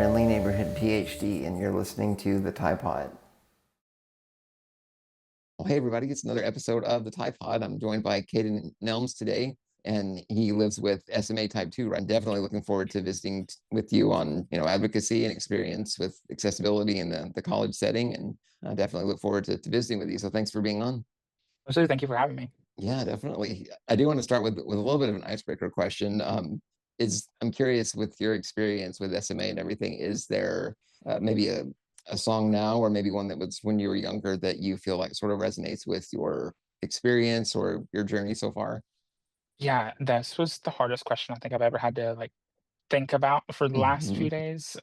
friendly neighborhood PhD, and you're listening to the TyePod. Well, hey, everybody, it's another episode of the TyePod. I'm joined by Caden Nelms today, and he lives with SMA type 2. I'm definitely looking forward to visiting with you on, advocacy and experience with accessibility in the college setting, and I definitely look forward to visiting with you. So thanks for being on. So thank you for having me. Yeah, definitely. I do want to start with a little bit of an icebreaker question. I'm curious with your experience with SMA and everything, is there maybe a song now or maybe one that was when you were younger that you feel like sort of resonates with your experience or your journey so far? Yeah, this was the hardest question I think I've ever had to think about for the last few Mhm. days.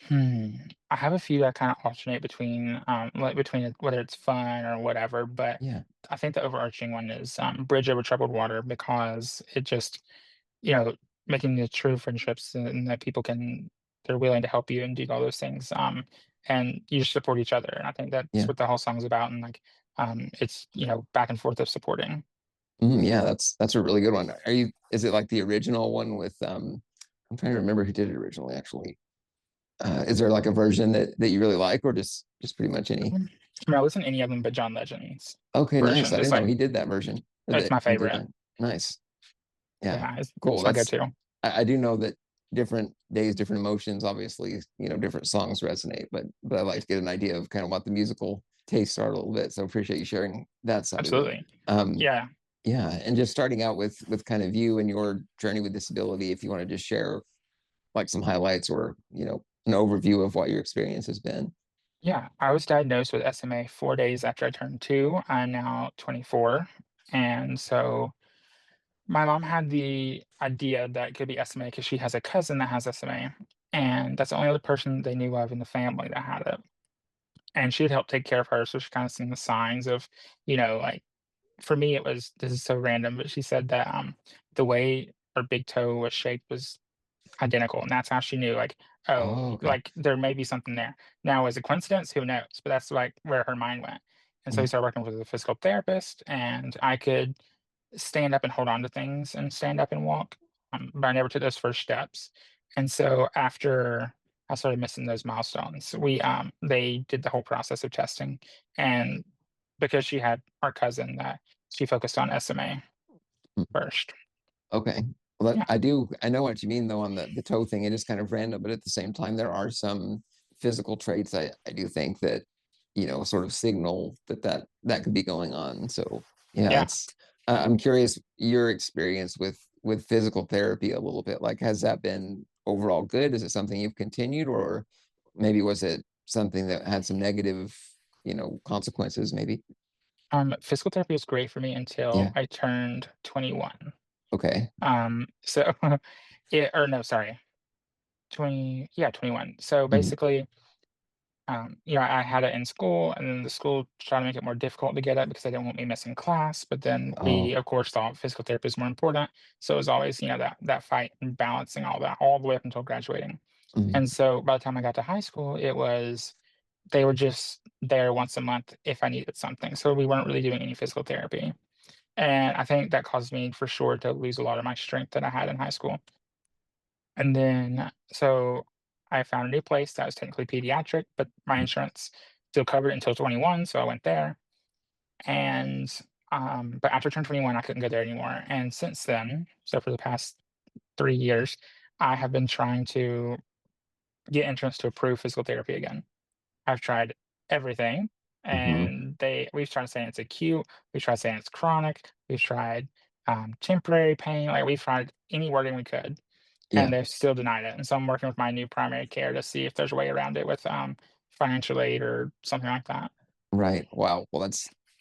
Hmm, I have a few that kind of alternate between whether it's fun or whatever, but Yeah. I think the overarching one is Bridge Over Troubled Water because it just, you know, making the true friendships and that they're willing to help you and do all those things. And you just support each other. And I think that's Yeah. what the whole song's about. And it's, back and forth of supporting. Yeah, that's a really good one. Is it like the original one with I'm trying to remember who did it originally actually. Is there like a version that you really like or just pretty much any? I mean, I listen to any of them but John Legend's Okay, nice. I versions. It's didn't know like he did that version or it's that my he did favorite. that. Nice. Yeah, Yeah, cool. it's my go-to. I do know that different days, different emotions, obviously, different songs resonate, but I like to get an idea of kind of what the musical tastes are a little bit. So appreciate you sharing that side of it. Absolutely. Um, Yeah. yeah, and just starting out with kind of you and your journey with disability, if you want to just share like some highlights or, an overview of what your experience has been. Yeah. I was diagnosed with SMA 4 days after I turned 2. I'm now 24. And so my mom had the idea that it could be SMA because she has a cousin that has SMA. And that's the only other person they knew of in the family that had it. And she had helped take care of her. So she kind of seen the signs of, like for me, it was this is so random, but she said that the way her big toe was shaped was identical, and that's how she knew, like, oh, Oh, okay. like there may be something there. Now, as a coincidence, who knows? But that's like where her mind went. And so Yeah. we started working with a physical therapist, and I could stand up and hold on to things and stand up and walk, but I never took those first steps. And so after I started missing those milestones, they did the whole process of testing, and because she had our cousin that she focused on SMA Mm. first. Okay. Well, Yeah. I know what you mean though on the toe thing. It is kind of random, but at the same time, there are some physical traits I do think that, sort of signal that could be going on. So yeah, Yeah. I'm curious your experience with physical therapy a little bit. Like, has that been overall good? Is it something you've continued, or maybe was it something that had some negative, consequences, maybe? Physical therapy was great for me until Yeah. I turned 21. Okay. So or no, sorry, 20, yeah, 21. So Mhm. basically, I had it in school, and then the school tried to make it more difficult to get it because they didn't want me missing class. But then we, Oh. of course, thought physical therapy is more important. So it was always, that fight and balancing all that all the way up until graduating. Mhm. And so by the time I got to high school, they were just there once a month if I needed something. So we weren't really doing any physical therapy. And I think that caused me for sure to lose a lot of my strength that I had in high school. And then, so I found a new place that was technically pediatric, but my Mhm. insurance still covered it until 21. So I went there. And, but after I turned 21, I couldn't go there anymore. And since then, so for the past 3 years, I have been trying to get insurance to approve physical therapy again. I've tried everything, Mhm. and we've tried saying it's acute, we've tried saying it's chronic, we've tried temporary pain, like we've tried any wording we could, and Yeah. they've still denied it. And so I'm working with my new primary care to see if there's a way around it with financial aid or something like that. Right. Wow. Well,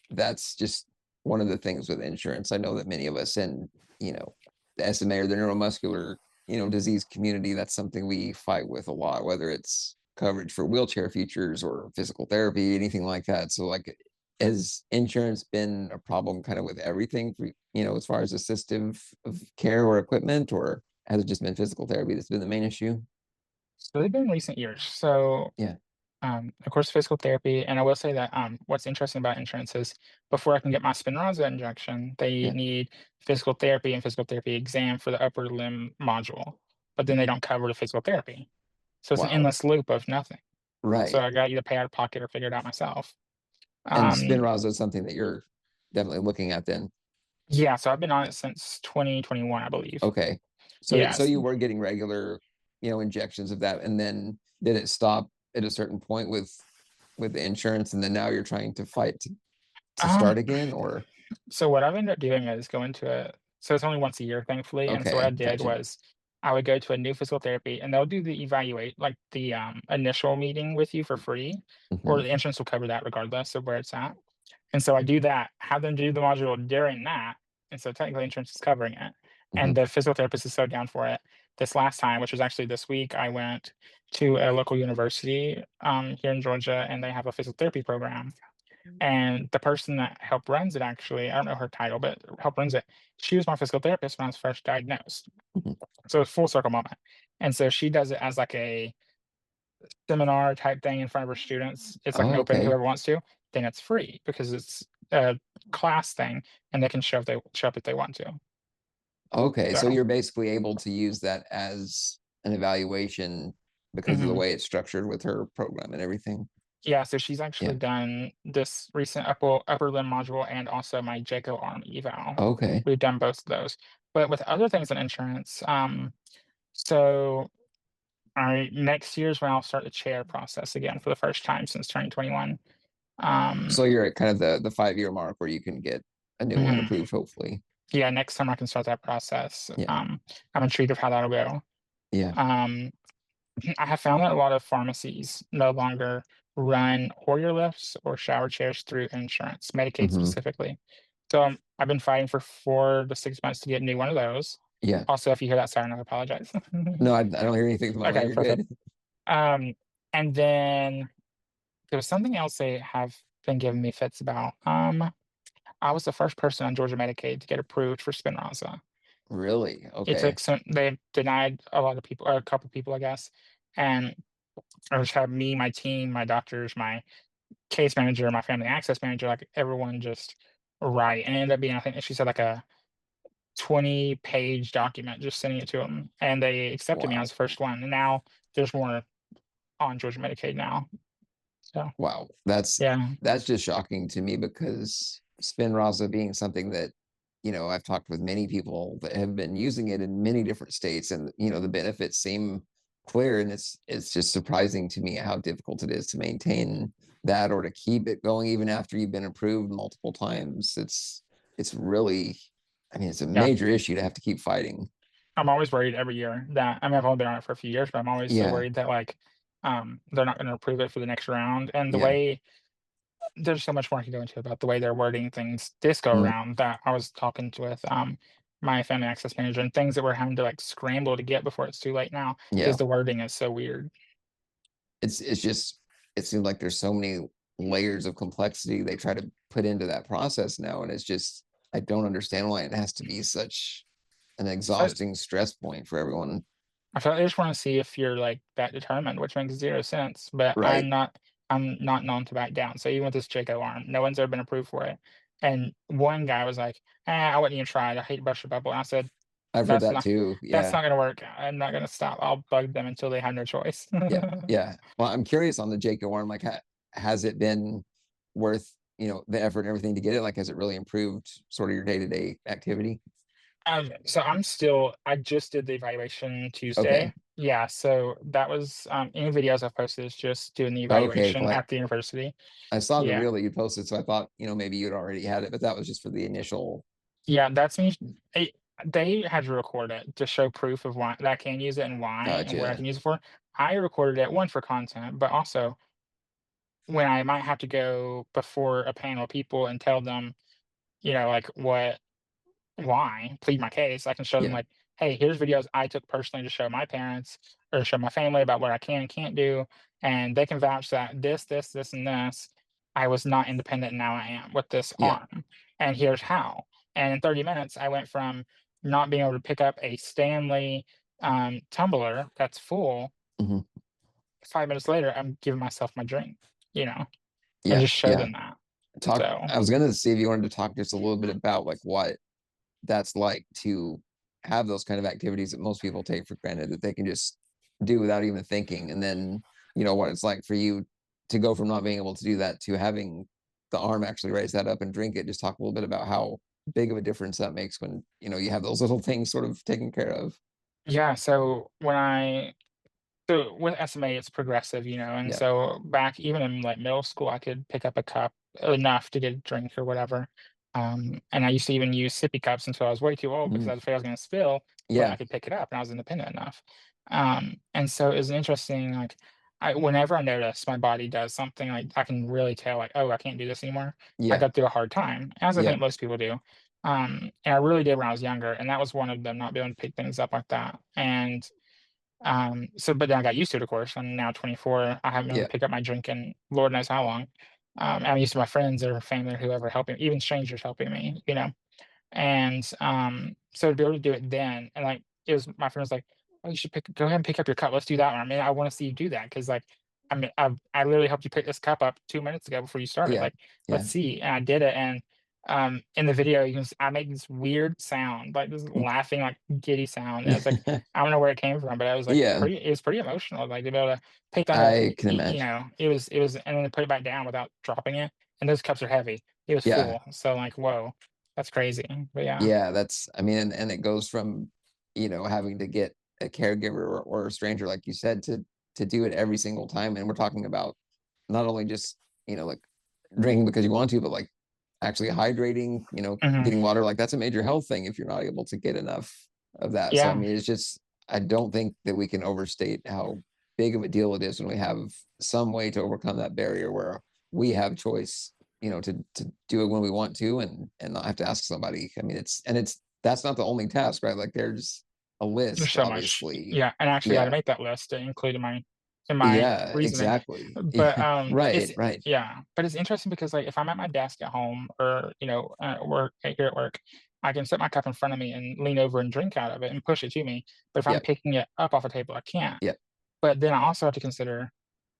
that's just one of the things with insurance. I know that many of us in, the SMA or the neuromuscular, disease community, that's something we fight with a lot, whether it's coverage for wheelchair features or physical therapy, anything like that. So like has insurance been a problem kind of with everything for, as far as assistive of care or equipment, or has it just been physical therapy that's been the main issue? So they've been in recent years. So Yeah. of course, physical therapy, and I will say that what's interesting about insurance is before I can get my Spinraza injection, they Yeah. need physical therapy and physical therapy exam for the upper limb module. but then they don't cover the physical therapy. So it's an Wow. endless loop of nothing. Right. So I got either pay out of pocket or figure it out myself. And Spinraza is something that you're definitely looking at then. Yeah, so I've been on it since 2021, I believe. Okay. So Yes. you were getting regular, injections of that, and then did it stop at a certain point with the insurance, and then now you're trying to fight to start again, or So what I've ended up doing is going to so it's only once a year, thankfully. And so what I okay, did gotcha. was I would go to a new physical therapy and they'll do the like the initial meeting with you for free, or Mhm. the insurance will cover that regardless of where it's at. And so I do that, have them do the module during that. And so technically insurance is covering it. And Mhm. the physical therapist is so down for it. This last time, which was actually this week, I went to a local university here in Georgia, and they have a physical therapy program. And the person that helped runs it, actually, I don't know her title, but helped runs it. She was my physical therapist when I was first diagnosed. Mhm. So it's full circle moment. And so she does it as like a seminar type thing in front of her students. It's like an Oh, open to okay. whoever wants to. Then it's free because it's a class thing, and they can show up if they want to. Okay, so So you're basically able to use that as an evaluation because of the mhm. way it's structured with her program and everything. Yeah, so she's Yeah. actually done this recent upper limb module and also my Jaco arm eval. Okay. We've done both of those. But with other things in insurance, so I next year's when I'll start the chair process again for the first time since turning 21. So you're at kind of the 5-year mark where you can get a new one Mhm. approved, hopefully. Yeah, next summer I can start that process. Yeah. I'm intrigued of how that'll go. Yeah. Um, I have found that a lot of pharmacies no longer run Hoyer lifts or shower chairs through insurance, Medicaid Hmm. specifically. So I've been fighting for 4 to 6 months to get a new one of those. Yeah. Also, if you hear that siren, I apologize. No, I don't hear anything at the moment. Okay, You're perfect. good. And then there was something else they have been giving me fits about. I was the first person on Georgia Medicaid to get approved for Spinraza. Really? It Okay. took some, they denied a lot of people, or a couple people, I guess. And I just had me, my team, my doctors, my case manager, my family access manager, like everyone just right. And it ended up being, I think she said like a 20-page document, just sending it to them. And they accepted me Wow. as the first one. And now there's more on Georgia Medicaid now. So Wow. yeah. That's just shocking to me because Spinraza being something that, I've talked with many people that have been using it in many different states, and the benefits seem clear, and it's just surprising to me how difficult it is to maintain that or to keep it going even after you've been approved multiple times. It's really, I mean, it's a Yeah. major issue to have to keep fighting. I'm always worried every year that I mean I've only been on it for a few years, but I'm always so Yeah. worried that like they're not going to approve it for the next round. And the Yeah. way there's so much more I can go into about the way they're wording things this go Mhm. around, that I was talking with my family access manager, and things that we're having to like scramble to get before it's too late now Yeah. because the wording is so weird. It's just, it seems like there's so many layers of complexity they try to put into that process now, and it's just, I don't understand why it has to be such an I, exhausting stress point for everyone. I feel like I just want to see if you're like that determined, which makes zero sense. But Right. I'm not known to back down. So even with this Jaco arm, no one's ever been approved for it. And one guy was like, I wouldn't even try it. I hate to bust your bubble. And I said, I've heard that's that not too. that's Yeah. not gonna work. I'm not gonna stop. I'll bug them until they have no choice. Yeah. Yeah. Well, I'm curious on the Jaco arm, like, has it been worth, the effort and everything to get it? Like, has it really improved sort of your day-to-day activity? So I just did the evaluation Okay. Tuesday. Yeah, so that was any videos I've posted is just doing the Okay. evaluation Well, at the university. I saw the Yeah. reel that you posted, so I thought, maybe you'd already had it, but that was just for the initial. Yeah, that's me. They had to record it to show proof of why that I can use it and why and what I Gotcha. can use it for. I recorded it one for content, but also when I might have to go before a panel of people and tell them, like why, plead my case, I can show them Yeah. like, hey, here's videos I took personally to show my parents or show my family about what I can and can't do. And they can vouch that this, and this, I was not independent and now I am with this Yeah. arm. And here's how. And in 30 minutes, I went from not being able to pick up a Stanley tumbler that's full. Mhm. 5 minutes later, I'm giving myself my drink, and Yeah. just show Yeah. them that. Talk. So I was gonna see if you wanted to talk just a little bit about like what that's like to have those kind of activities that most people take for granted that they can just do without even thinking. And then, you know, what it's like for you to go from not being able to do that to having the arm actually raise that up and drink it. Just talk a little bit about how big of a difference that makes when, you know, you have those little things sort of taken care of. Yeah, so so with SMA, it's progressive, you know, and Yeah. so back even in like middle school, I could pick up a cup enough to get a drink or whatever. And I used to even use sippy cups until I was way too old because Mhm. I was afraid I was going to spill, but I Yeah. could pick it up and I was independent enough. And so it was interesting. Like, whenever I notice my body does something, like I can really tell, like, oh, I can't do this anymore. I Yeah. go through a hard time, as I Yeah. think most people do. And I really did when I was younger, and that was one of them, not being able to pick things up like that. And so, but then I got used to it, of course. I'm now 24. I haven't been able Yeah. to pick up my drink in Lord knows how long. I'm used to my friends or family or whoever helping, even strangers helping me, you know. And so to be able to do it then, and like it was my friend was like, "Oh, you should go ahead and pick up your cup. Let's do that one." I mean, I want to see you do that because like I literally helped you pick this cup up 2 minutes ago before you started. Yeah. Like, let's Yeah. see. And I did it. And in the video, I made this weird sound, like this laughing, like giddy sound. And I was like, I don't know where it came from, but I was like Yeah. it was pretty emotional. Like to be able to pick that up, I can you imagine. know, it was, and then to put it back down without dropping it. And those cups are heavy. It was Yeah. full. So like, whoa. That's crazy, but yeah. Yeah, that's, I mean, and it goes from, you know, having to get a caregiver or a stranger, like you said, to do it every single time. And we're talking about not only just, you know, like drinking because you want to, but like actually hydrating, you know, Mhm. getting water. Like that's a major health thing if you're not able to get enough of that. So I Yeah, mean, it's just, I don't think that we can overstate how big of a deal it is when we have some way to overcome that barrier where we have choice, you know, to do it when we want to and not have to ask somebody. I mean, it's that's not the only task, right? Like there's a there's list, so much. obviously. Yeah, and actually I had to Yeah. make that list to include in my Yeah, reasoning. exactly. But, Right, it's right. yeah, but it's interesting because, like, if I'm at my desk at home or, you know, here at work, I can set my cup in front of me and lean over and drink out of it and push it to me. But if I'm Yep, picking it up off a table, I can't. yep. But then I also have to consider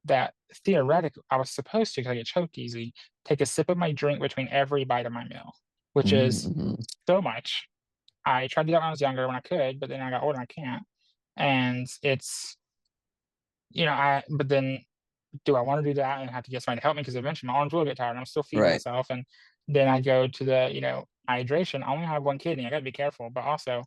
that theoretically, I was supposed to, 'cause I get choked easy, take a sip of my drink between every bite of my meal, which is Mm-hmm. so much. I tried to do that when I was younger when I could, but then I got older and I can't. And it's, you know, but then do I want to do that and have to get somebody to help me? Because eventually my arms will get tired and I'm still feeding Right. myself. And then I go to the, you know, hydration. I only have one kidney. I got to be careful, but also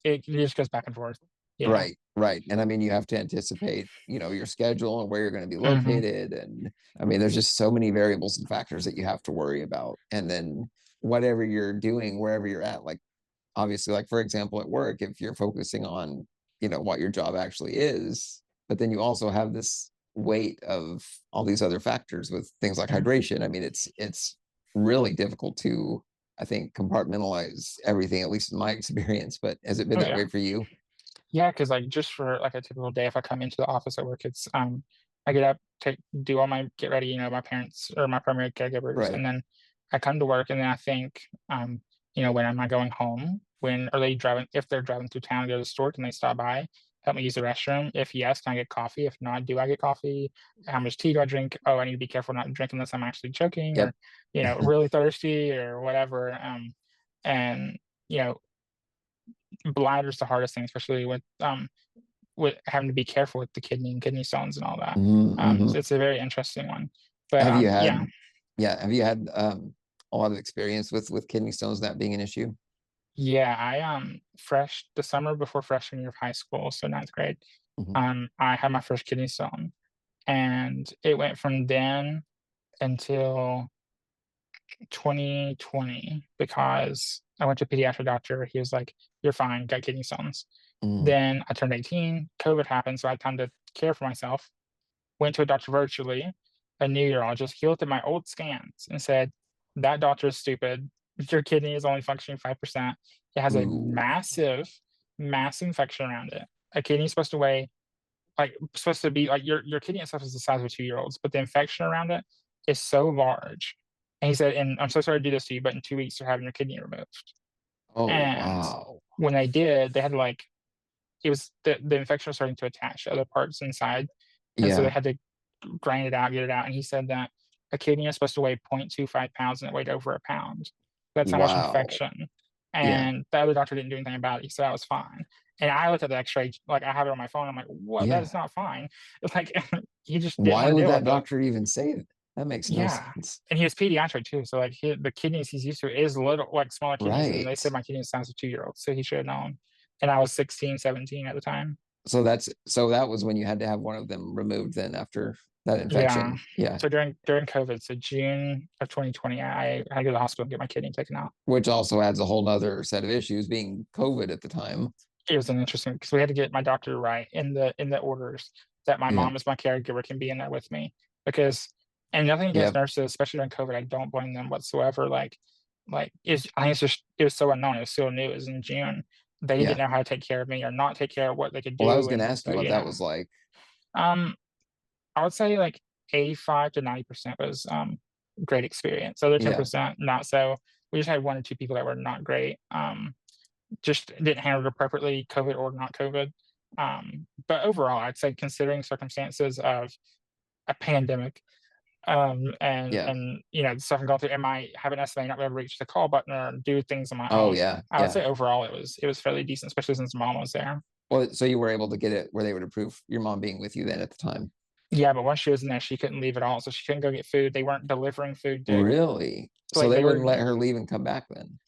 it just goes back and forth, you know? Right, right. And I mean, you have to anticipate, you know, your schedule and where you're going to be Hmm. located. And I mean, there's just so many variables and factors that you have to worry about. And then whatever you're doing, wherever you're at, like obviously, like for example, at work, if you're focusing on, you know, what your job actually is, but then you also have this weight of all these other factors with things like Hmm. hydration. I mean, it's really difficult to, I think, compartmentalize everything, at least in my experience. But has it been Oh, that yeah. way for you? Yeah, because like just for like a typical day, if I come into the office at work, it's I get up, do all my get ready, you know, my parents or my primary caregivers, Right. and then I come to work, and then I think, you know, when am I going home? When are they driving? If they're driving through town to go to the store, can they stop by, help me use the restroom? If yes, can I get coffee? If not, do I get coffee? How much tea do I drink? Oh, I need to be careful not to drink unless I'm actually choking Yep. or, you know, really thirsty or whatever. And you know, bladder's the hardest thing, especially with having to be careful with the kidney and kidney stones and all that. Mm-hmm. So it's a very interesting one. But Have you yeah, had, yeah, have you had a lot of experience with kidney stones that being an issue? yeah, I fresh the summer before freshman year of high school, so ninth grade, Hmm. I had my first kidney stone, and it went from then until 2020 because I went to a pediatric doctor. He was like, "You're fine, got kidney stones." Mm. Then I turned 18, COVID happened, so I had time to care for myself. Went to a doctor virtually, a new urologist. He looked at my old scans and said, "That doctor is stupid. Your kidney is only functioning 5%. It has a Ooh. massive, massive infection around it. A kidney is supposed to weigh like supposed to be like your kidney itself is the size of a 2-year-old's, but the infection around it is so large." And he said, "And I'm so sorry to do this to you, but in 2 weeks you're having your kidney removed." Oh, And wow. when they did, they had to like it was the infection was starting to attach to other parts inside. And so they Yeah. had to grind it out, get it out. And he said that a kidney is supposed to weigh 0.25 pounds and it weighed over a pound. That's how much Wow. infection. Yeah. and the other doctor didn't do anything about it. He said I was fine. And I looked at the X-ray, like I have it on my phone. I'm like, what? That is Yeah. not fine. It's like he just didn't Why want to would deal that with it. doctor even say that? That makes no Yeah. sense. And he was pediatric too. So like the kidneys he's used to is little, like smaller kidneys. And they Right. said my kidney is the size of 2-year-olds. So he should have known. And I was 16, 17 at the time. So that was when you had to have one of them removed then after that Yeah. infection. Yeah. So during COVID, so June of 2020, I had to go to the hospital and get my kidney taken out. Which also adds a whole nother set of issues being COVID at the time. It was an interesting because we had to get my doctor right in the orders that my Yeah. mom as my caregiver can be in there with me because, and nothing against Yep. nurses, especially during COVID, I don't blame them whatsoever. Like it's, I think it's just, it was so unknown. It was so new. It was in June. They Yeah. didn't know how to take care of me or not take care of what they could do. Well, I was going to And ask you so, what yeah. that was like. I would say like 85 to 90% was great experience. So the Yeah. 10% not so. We just had 1 or 2 people that were not great. Just didn't handle it appropriately, COVID or not COVID. But overall, I'd say considering circumstances of a pandemic, and Yeah. you know the stuff I'm going through, and I have an SMA, not be able to reach the call button or do things on my Oh own. yeah. I would Yeah. say overall it was fairly decent, especially since mom was there. Well, so you were able to get it where they would approve your mom being with you then at the time. Yeah, but once she was in there, she couldn't leave at all, so she couldn't go get food. They weren't delivering food. Really? So Like they they wouldn't were. let her leave and come back then?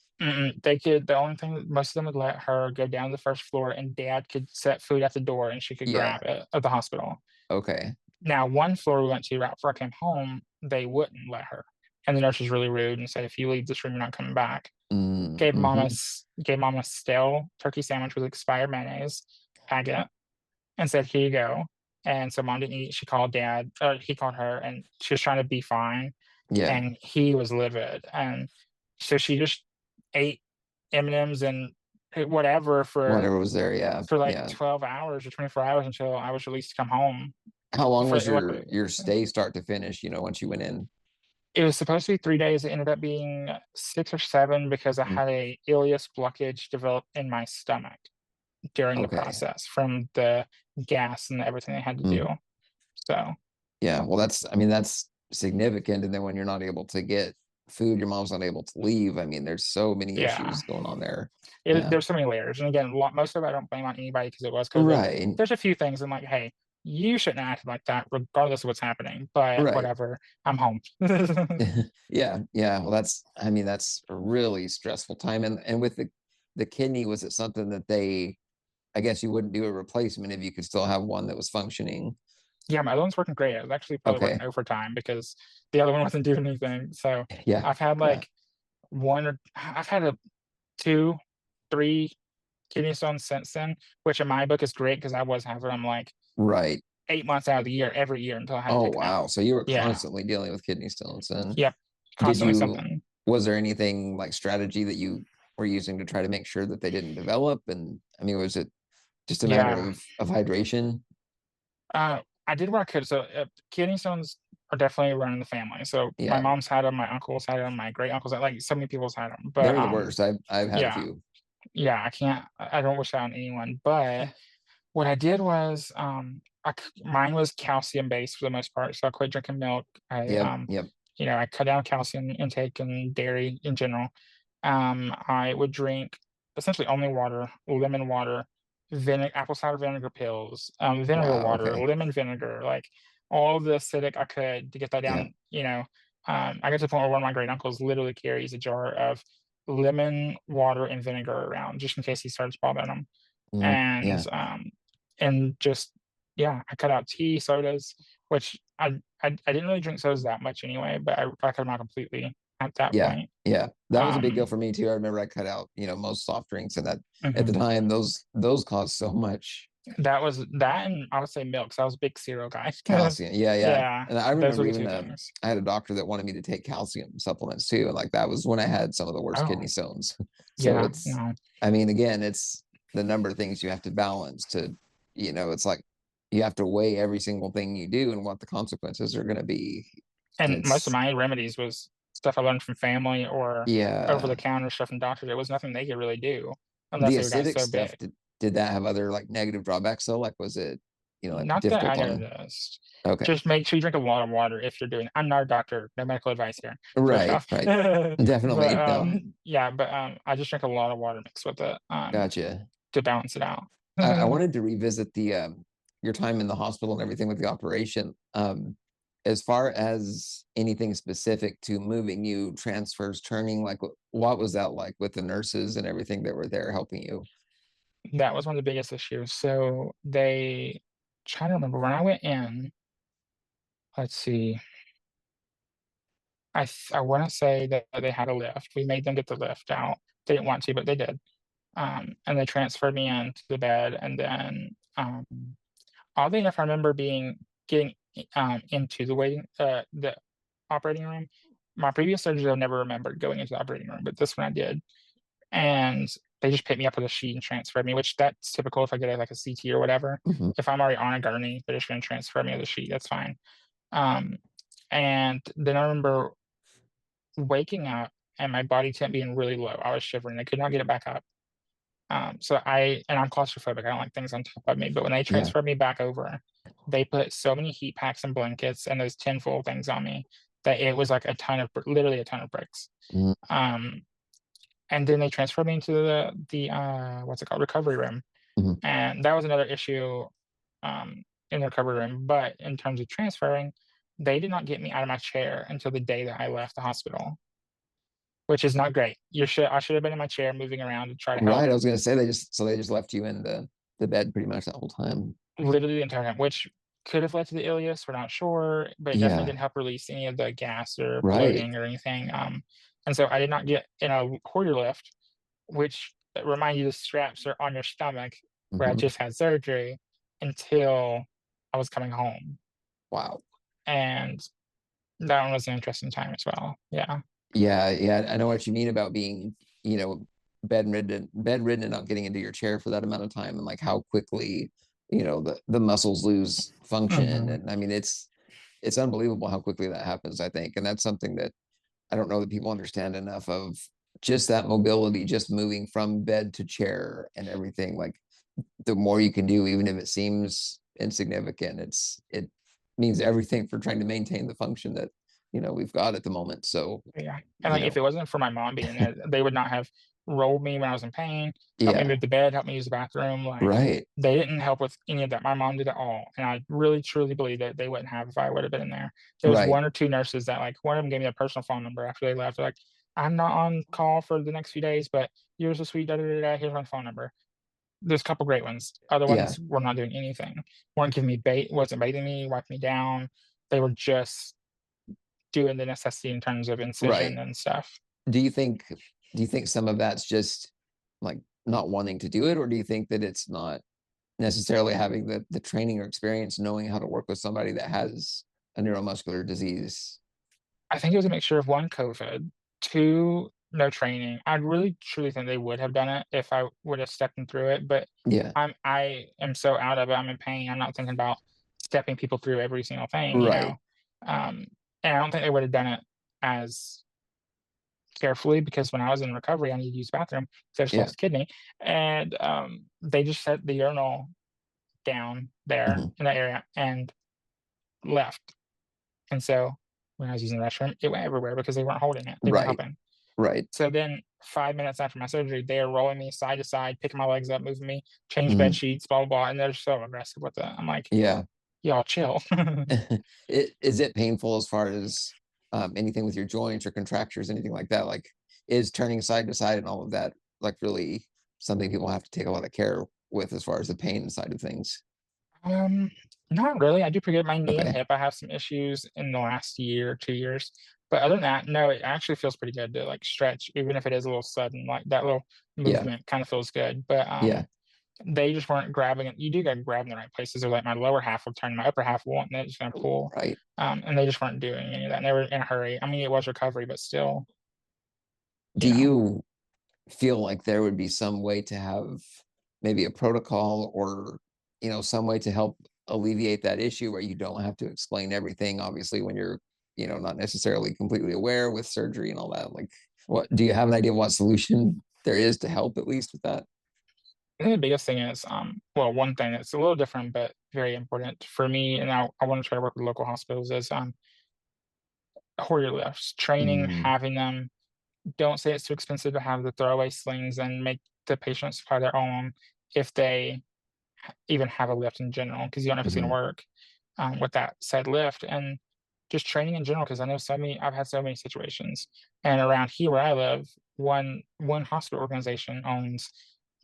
They could. The only thing most of them would let her go down to the first floor, and dad could set food at the door, and she could Yeah. grab it at the hospital. Okay. Now, one floor we went to right before I came home, they wouldn't let her, and the nurse was really rude and said, "If you leave this room, you're not coming back." Gave mom a stale turkey sandwich with expired mayonnaise packet, and said, "Here you go." And so mom didn't eat. She called dad. He called her, and she was trying to be fine, Yeah. and he was livid, and so she just ate M&Ms and whatever Whatever was there. Yeah. for like Yeah. 12 hours or 24 hours until I was released to come home. How long was Luckily, your stay start to finish, once you went in? it was supposed to be 3 days. It ended up being 6 or 7 because I Mm. had a ileus blockage develop in my stomach during the Okay. process from the gas and everything they had to do. So Yeah, well, that's significant. And then when you're not able to get food, your mom's not able to leave. I mean, there's so many yeah, issues going on there. Yeah. there's so many layers. And again, most of it I don't blame on anybody because it was COVID. Right. There's a few things I'm like, hey, you shouldn't act like that regardless of what's happening. But Right. whatever, I'm home. Yeah. Yeah. Well, that's a really stressful time. And with the kidney, was it something that I guess you wouldn't do a replacement if you could still have one that was functioning? Yeah, my other one's working great. I was actually probably Okay. working overtime because the other one wasn't doing anything. So Yeah. I've had like I've had 2, 3 kidney stones since then, which in my book is great because I was having them like Right. 8 months out of the year, every year until I had to Oh, take them out. wow. So you were Yeah. constantly dealing with kidney stones then. Yep. Constantly something. Was there anything like strategy that you were using to try to make sure that they didn't develop? And I mean, was it just a matter of hydration? I did what I could. So kidney stones are definitely running the family. So my Yeah. mom's had them, my uncles had them, my great uncles had, like so many people's had them. But They're the worst. I've had a yeah. few. Yeah, I don't wish that on anyone. But what I did was mine was calcium based for the most part. So I quit drinking milk. Yep. I cut down calcium intake and dairy in general. I would drink essentially only water, lemon water, apple cider vinegar pills, vinegar Wow, water, okay. lemon vinegar, like all the acidic I could to get that down. I got to the point where one of my great uncles literally carries a jar of lemon water and vinegar around just in case he starts bothering them. Yeah. And just I cut out tea, sodas, which I didn't really drink sodas that much anyway, but I cut them out completely at that point. Yeah. That was a big deal for me too. I remember I cut out, most soft drinks, and that at the time those caused so much That was that, and I would say milk. So I was a big cereal guy. calcium. Yeah. Yeah, And I those remember were the even 2 things. I had a doctor that wanted me to take calcium supplements too. And like that was when I had some of the worst Oh, kidney stones. So yeah, it's, no. I mean, again, it's the number of things you have to balance to, it's like you have to weigh every single thing you do and what the consequences are going to be. And most of my remedies was stuff I learned from family or over the counter stuff from doctors. It was nothing they could really do unless The they got acidic so stuff, big. did that have other like negative drawbacks though? Like was it like Not that I difficult on. noticed. Okay. Just make sure you drink a lot of water if you're doing. I'm not a doctor, no medical advice here. First Right, off. right. But Definitely. No, yeah, but I just drink a lot of water mixed with it gotcha. to balance it out. I wanted to revisit the your time in the hospital and everything with the operation. As far as anything specific to moving you, transfers, turning, like what was that like with the nurses and everything that were there helping you? That was one of the biggest issues. So they trying to remember when I went in, let's see. I want to say that they had a lift. We made them get the lift out. They didn't want to, but they did. And they transferred me into the bed, and then oddly enough, I remember getting into the operating room. My previous surgeries, I've never remembered going into the operating room, but this one I did. And they just picked me up with a sheet and transferred me, which that's typical if I get like a CT or whatever. Mhm. If I'm already on a gurney, they're just going to transfer me with a sheet. That's fine. And then I remember waking up and my body temp being really low. I was shivering. I could not get it back up. So I'm claustrophobic. I don't like things on top of me. But when they Yeah. transferred me back over, they put so many heat packs and blankets and those tinfoil things on me that it was like literally a ton of bricks. Mhm. And then they transferred me into the what's it called, recovery room. Mhm. And that was another issue in the recovery room. But in terms of transferring, they did not get me out of my chair until the day that I left the hospital, which is not great. I should have been in my chair moving around to try to help. Right. I was gonna say they just left you in the bed pretty much that whole time. Literally the entire time, which could have led to the ileus. We're not sure, but it definitely Yeah. didn't help release any of the gas or Right. bloating or anything. And so I did not get in a Hoyer lift, which remind you the straps are on your stomach, where I Mhm. just had surgery, until I was coming home. Wow. And that one was an interesting time as well. Yeah. Yeah, yeah. I know what you mean about being, bedridden and not getting into your chair for that amount of time, and like how quickly, the muscles lose function. Mhm. And I mean, it's unbelievable how quickly that happens, I think. And that's something that I don't know that people understand enough of, just that mobility, just moving from bed to chair and everything. Like the more you can do, even if it seems insignificant, it means everything for trying to maintain the function that we've got at the moment. So Yeah. And like if it wasn't for my mom being there, they would not have rolled me when I was in pain, helped me yeah, move the bed, helped me use the bathroom. Like right, they didn't help with any of that. My mom did it all. And I really truly believe that they wouldn't have if I would have been in there. There was right, one or two nurses that, like, one of them gave me a personal phone number after they left. They're like, I'm not on call for the next few days, but you're so sweet, da da da da, here's my phone number. There's a couple great ones. Other yeah, ones were not doing anything. Weren't giving me wasn't bathing me, wiping me down. They were just doing the necessity in terms of right. incision and stuff. Do you think some of that's just like not wanting to do it, or do you think that it's not necessarily having the training or experience knowing how to work with somebody that has a neuromuscular disease? I think it was a mixture of one, COVID, two, no training. I really truly think they would have done it if I would have stepped them through it. But Yeah, I am so out of it. I'm in pain. I'm not thinking about stepping people through every single thing, right. Um, and I don't think they would have done it as carefully, because when I was in recovery, I needed to use the bathroom because I just Yeah. lost a kidney. And they just set the urinal down there Mhm. in that area and left. And so when I was using the restroom, it went everywhere because they weren't holding it. They weren't Right, helping. right. So then 5 minutes after my surgery, they are rolling me side to side, picking my legs up, moving me, change bed Mhm. sheets, blah, blah, blah. And they're so aggressive with it. I'm like, Yeah. y'all chill. Is it painful as far as anything with your joints or contractures, anything like that? Like, is turning side to side and all of that like really something people have to take a lot of care with as far as the pain side of things? Um, Not really. I do forget my knee and Okay. hip. I have some issues in the last year, 2 years. But other than that, no, it actually feels pretty good to like stretch, even if it is a little sudden. Like that little Yeah. movement kind of feels good. But Yeah. they just weren't grabbing it. You do got to grab in the right places. Or like my lower half will turn, my upper half won't, and they're just gonna pull. Right. And they just weren't doing any of that. And they were in a hurry. I mean, it was recovery, but still, Do you know. you feel like there would be some way to have maybe a protocol or, some way to help alleviate that issue where you don't have to explain everything, obviously, when you're, not necessarily completely aware with surgery and all that? Like, what do you have an idea of what solution there is to help at least with that? I think the biggest thing is, well, one thing that's a little different but very important for me, and I want to try to work with local hospitals is Hoyer lifts, training, Mm, having them. Don't say it's too expensive to have the throwaway slings and make the patient supply their own if they even have a lift in general, because you don't know if it's going to mhm, work with that said lift. And just training in general, because I know I've had so many situations. And around here where I live, one hospital organization owns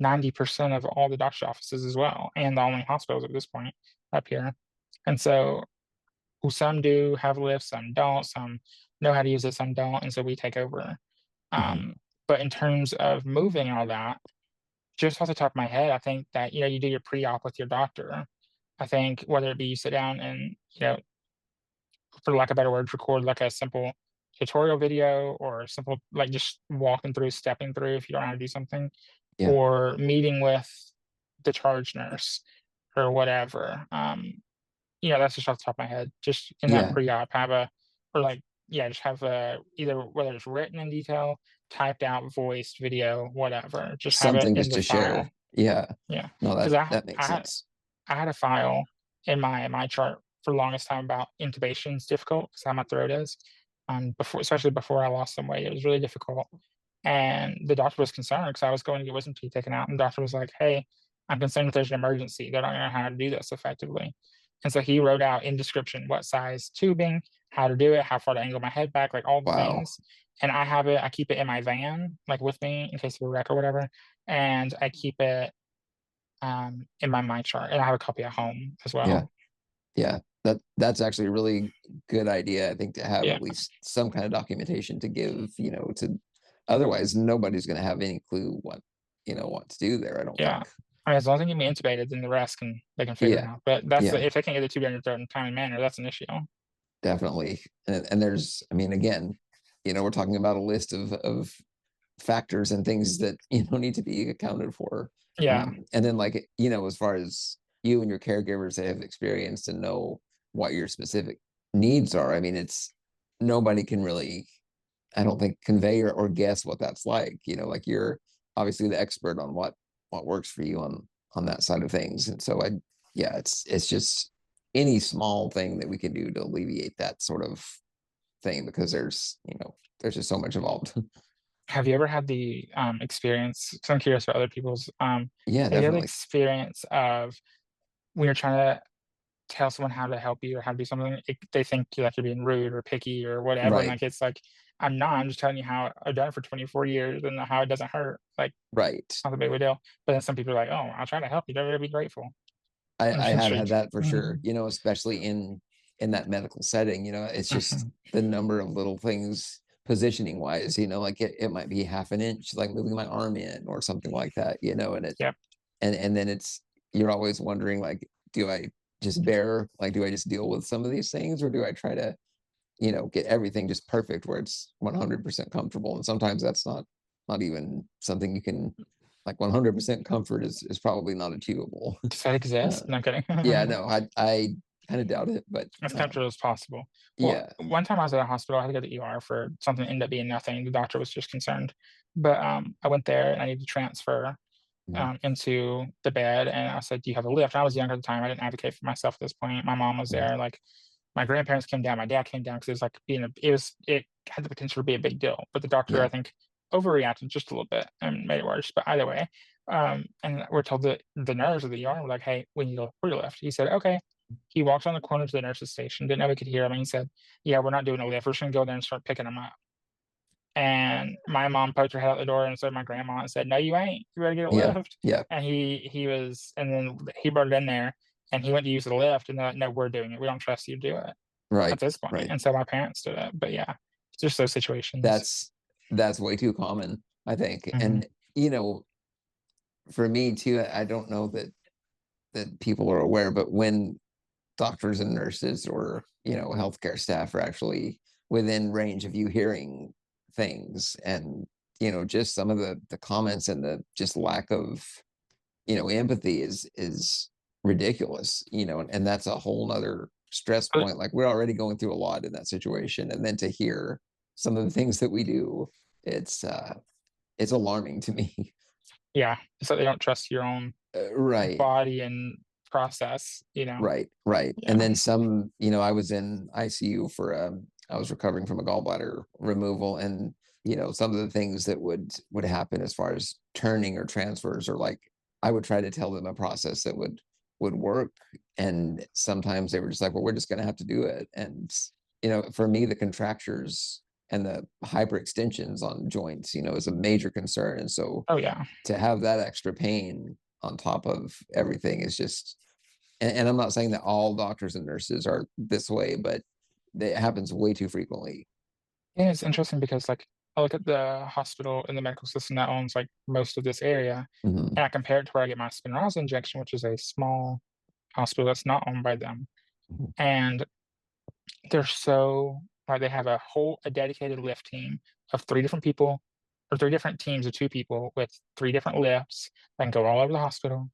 90% of all the doctor's offices as well, and the only hospitals at this point up here. And so some do have lifts, some don't, some know how to use it, some don't, and so we take over. mhm. Um, but in terms of moving and all that, just off the top of my head, I think that, you do your pre-op with your doctor. I think whether it be you sit down and, for lack of better words, record like a simple tutorial video or simple like just walking through, stepping through if you don't know how to do something, Yeah, or meeting with the charge nurse or whatever. That's just off the top of my head. Just in that yeah. pre-op, have a or like yeah, just have a either whether it's written in detail, typed out, voiced, video, whatever. Just have it Something in just the to share. file. Yeah. Yeah, No, because that makes sense. I had a file in my chart for the longest time about intubation's difficult because how my throat is. Before especially before I lost some weight, it was really difficult. And the doctor was concerned because I was going to get wisdom teeth taken out. And the doctor was like, "Hey, I'm concerned if there's an emergency. They don't know how to do this effectively." And so he wrote out in description what size tubing, how to do it, how far to angle my head back, like all the Wow. things. And I keep it in my van, like with me in case of a wreck or whatever. And I keep it in my chart, and I have a copy at home as Yeah. well. Yeah. That's actually a really good idea. I think to have Yeah, at least some kind of documentation to give, to otherwise nobody's going to have any clue what to do there, I don't yeah. think. I mean, as long as they get me intubated, then the rest they can figure it Yeah. out. But Yeah. if they can't get the tube down your throat in a timely manner, that's an issue. Definitely. And there's, I mean, again, we're talking about a list of factors and things that need to be accounted for. Yeah, And then like as far as you and your caregivers have experienced and know what your specific needs are, I mean, it's nobody can really, I don't think, convey or guess what that's like. Like you're obviously the expert on what works for you on that side of things. And so yeah, it's just any small thing that we can do to alleviate that sort of thing, because there's just so much involved. have you ever had the experience? So I'm curious about other people's. Yeah, Have you had the definitely. experience of when you're trying to tell someone how to help you or how to do something, they think you're being rude or picky or whatever, and Right. like it's like I'm not. I'm just telling you how I've done it for 24 years and how it doesn't hurt. Like Right. not a big of a deal. But then some people are like, "Oh, I'll try to help you. They're be grateful." And I it's have had strange. that for sure, Mhm, especially in that medical setting. It's just mhm. the number of little things positioning wise, like it might be half an inch, like moving my arm in or something like that, and it Yep. and then you're always wondering, like, do I just bear, like, do I just deal with some of these things, or do I try to, get everything just perfect where it's 100% comfortable? And sometimes that's not even something you can, like, 100% comfort is probably not achievable. Does that Uh, exist? No kidding. yeah, no, I kind of doubt it, but As comfortable as possible. Well, yeah. one time I was at a hospital, I had to go to the ER for something that ended up being nothing. The doctor was just concerned. But I went there and I needed to transfer Mhm. into the bed. And I said, "Do you have a lift?" I was younger at the time. I didn't advocate for myself at this point. My mom was Mhm. there. Like my grandparents came down. My dad came down because it was like it had the potential to be a big deal. But the doctor, Yeah. I think, overreacted just a little bit and made it worse. But either way, and we're told that the nurse of the ER were like, "Hey, we need a free lift." He said, "Okay." He walked on the corner to the nurse's station. Didn't know we could hear him. And he said, "Yeah, we're not doing a lift. We're just gonna go there and start picking them up." And my mom poked her head out the door, and so did my grandma, and said, "No, you ain't. You better get a Yeah. lift." Yeah. And and then he brought it in there, and he went to use the lift, and they're like, "No, we're doing it. We don't trust you to do it at Right. this point." Right. And so my parents did it. But yeah, it's just those situations. That's that's way too common, I think. Mhm. And for me too, I don't know that people are aware, but when doctors and nurses or healthcare staff are actually within range of you hearing things, and just some of the comments and the just lack of empathy is ridiculous, and that's a whole nother stress But point. Like, we're already going through a lot in that situation, and then to hear some of the things that we do, it's alarming to me. Yeah, so they don't trust your own Right. body and process, Right, right. And Yeah. then some, I was in ICU for I was recovering from a gallbladder removal, and some of the things that would happen as far as turning or transfers, or like I would try to tell them a process that would work, and sometimes they were just like, well, we're just gonna have to do it. And for me, the contractures and the hyperextensions on joints, is a major concern. And so Oh yeah. to have that extra pain on top of everything is just, and I'm not saying that all doctors and nurses are this way, but it happens way too frequently. Yeah, it's interesting because like I look at the hospital and the medical system that owns like most of this area, Mhm, and I compare it to where I get my Spinraza injection, which is a small hospital that's not owned by them. mhm. And they're so like they have a dedicated lift team of three different people, or three different teams of two people with three different lifts that can go all over the hospital,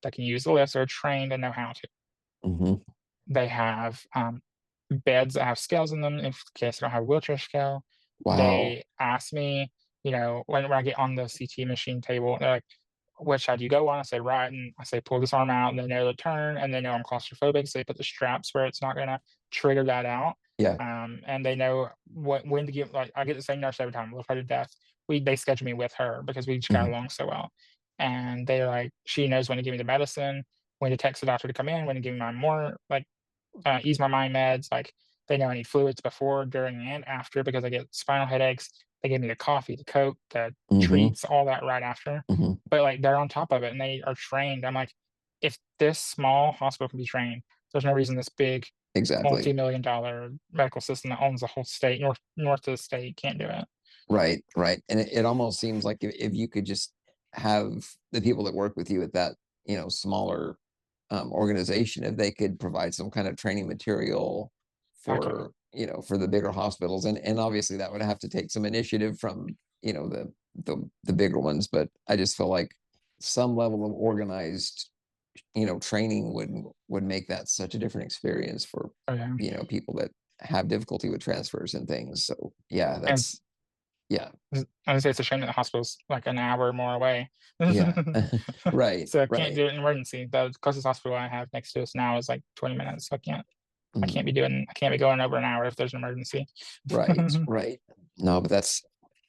that can use the lifts, are trained and know how to. Mhm. They have beds that have scales in them in case they don't have a wheelchair scale. Wow. They ask me, when I get on the CT machine table, they're like, which side do you go on? I say right, and I say pull this arm out, and they know the turn, and they know I'm claustrophobic, so they put the straps where it's not gonna trigger that out. Yeah. And they know when to give. Like I get the same nurse every time. Love her to death. They schedule me with her because we just got Mhm. along so well. And they're like, she knows when to give me the medicine, when to text the doctor to come in, when to give me my more like ease my mind meds. Like they know I need fluids before, during, and after because I get spinal headaches. They give me the coffee, the Coke, the Mhm. treats, all that right after. Mhm. But like they're on top of it and they are trained. I'm like, if this small hospital can be trained, there's no reason this big Exactly. multi-million dollar medical system that owns the whole state, north of the state, can't do it. Right, right. And it almost seems like if you could just have the people that work with you at that, smaller organization, if they could provide some kind of training material Exactly. for the bigger hospitals, and obviously that would have to take some initiative from, the bigger ones, but I just feel like some level of organized, training would make that such a different experience for, Oh yeah. people that have difficulty with transfers and things. So yeah, And yeah, I would say it's a shame that the hospital's like an hour or more away. yeah. Right, So I can't right. do it in emergency. The closest hospital I have next to us now is like 20 minutes. So Mhm. I can't be going over an hour if there's an emergency. Right, right. No, but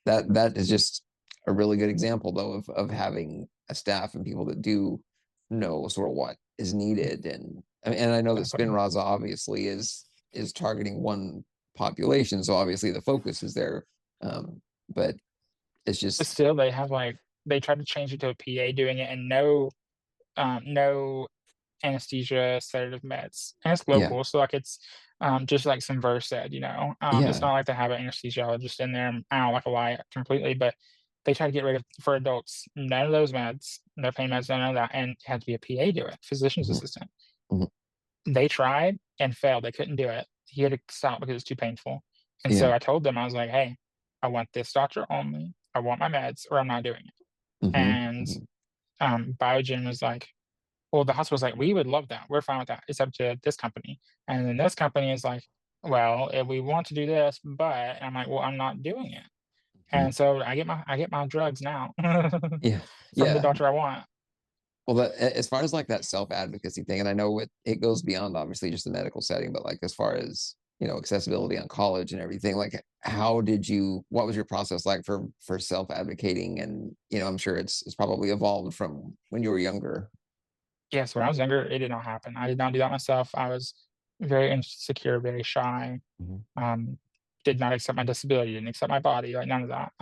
that is just a really good example though of having a staff and people that do know sort of what is needed. And I know that Exactly. Spinraza obviously is targeting one population, so obviously the focus is there. But it's But just, still, they tried to change it to a PA doing it, and no anesthesia sedative meds, and it's yeah, local, so like it's just like some Verse said, it's yeah. not like they have an anesthesiologist in there. I don't like a lie completely, but they try to get rid of for adults none of those meds, no pain meds, none of that, and it had to be a PA do it, physician's Mhm, assistant. mhm. They tried and failed. They couldn't do it. He had to stop because it was too painful. And so Yeah. I told them, I was like, hey, I want this doctor only. I want my meds or I'm not doing it. Mhm, And mhm. Biogen was like, well, the hospital's like, we would love that. We're fine with that. It's up to this company. And then this company is like, well, if we want to do this, but and I'm like, well, I'm not doing it. Mhm. And so I get my drugs now Yeah, from the yeah. doctor I want. Well, as far as like that self-advocacy thing, and I know it goes beyond obviously just the medical setting, but like as far as, accessibility on college and everything, like what was your process like for self-advocating? And, I'm sure it's probably evolved from when you were younger. Yes, when I was younger, it did not happen. I did not do that myself. I was very insecure, very shy. Mhm, um, did not accept my disability, didn't accept my body, like none of that.